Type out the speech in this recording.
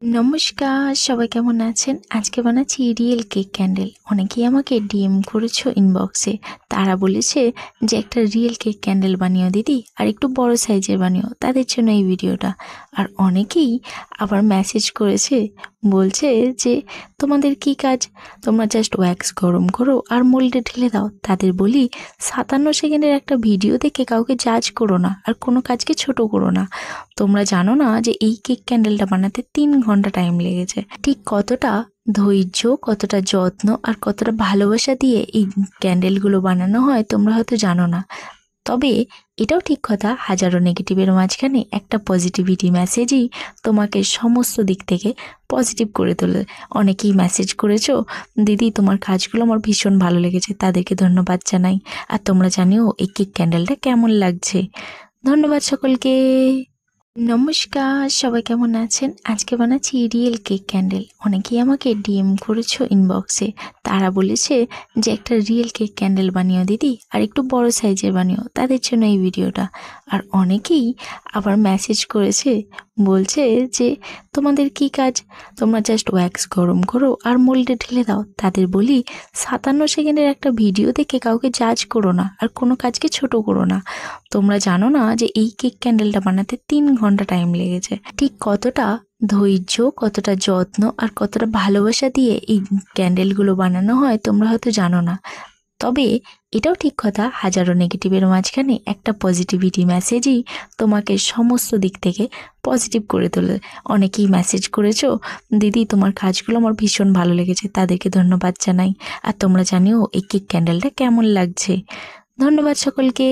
নমস্কার, সবাই কেমন আছেন? আজকে বানাচ্ছি রিয়েল কেক ক্যান্ডেল। অনেকেই আমাকে ডিএম করেছো ইনবক্সে। তারা বলেছে যে একটা রিয়েল কেক ক্যান্ডেল বানিও দিদি, আর একটু বড় সাইজের বানিও। তাদের জন্য এই ভিডিওটা। আর অনেকেই আবার মেসেজ করেছে, বলছে যে তোমাদের কি কাজ, তোমরা জাস্ট ওয়্যাক্স গরম করো আর মোল্ডে ঢেলে দাও। তাদের বলি 57 সেকেন্ডের একটা ভিডিও দেখে কাউকে জাজ করো না, আর কোনো কাজকে ছোট করো না। তোমরা জানো না যে এই কেক ক্যান্ডেলটা বানাতে 3 ঘন্টা টাইম লেগেছে। ঠিক কতটা ধৈর্য, কতটা যত্ন আর কতটা ভালোবাসা দিয়ে এই ক্যান্ডেলগুলো বানানো হয় তোমরা হয়তো জানো না। তবে এটাও ঠিক কথা, হাজারো নেগেটিভের মাঝখানে একটা পজিটিভিটি মেসেজই তোমাকে সমস্ত দিক থেকে পজিটিভ করে তোলে। অনেকেই মেসেজ করেছো, দিদি তোমার কাজগুলো আমার ভীষণ ভালো লেগেছে, তাদেরকে ধন্যবাদ জানাই। আর তোমরা জানিও এই কেক ক্যান্ডেলটা কেমন লাগছে। ধন্যবাদ সকলকে। নমস্কার, সবাই কেমন আছেন? আজকে বানাচ্ছি রিয়েল কেক ক্যান্ডেল। অনেকেই আমাকে ডিএম করেছো ইনবক্সে। তারা বলেছে যে একটা রিয়েল কেক ক্যান্ডেল বানিও দিদি, আর একটু বড় সাইজের বানিও। তাদের জন্য এই ভিডিওটা। আর অনেকেই আবার মেসেজ করেছে, বলছে যে তোমাদের কি কাজ, তোমরা জাস্ট ওয়্যাক্স গরম করো আর মোল্ডে ঢেলে দাও। তাদের বলি 57 সেকেন্ডের একটা ভিডিও দেখে কাউকে জাজ করো না, আর কোনো কাজকে ছোট করো না। তোমরা জানো না যে এই কেক ক্যান্ডেলটা বানাতে 3 ঘন্টা টাইম লেগেছে। ঠিক কতটা ধৈর্য, কতটা যত্ন আর কতটা ভালোবাসা দিয়ে এই ক্যান্ডেলগুলো বানানো হয় তোমরা হয়তো জানো না। তবে এটাও ঠিক কথা, হাজারো নেগেটিভের মাঝখানে একটা পজিটিভিটি মেসেজই তোমাকে সমস্ত দিক থেকে পজিটিভ করে তোলে। অনেকেই মেসেজ করেছো, দিদি তোমার কাজগুলো আমার ভীষণ ভালো লেগেছে, তাদেরকে ধন্যবাদ জানাই। আর তোমরা জানিও এই কেক ক্যান্ডেলটা কেমন লাগছে। ধন্যবাদ সকলকে।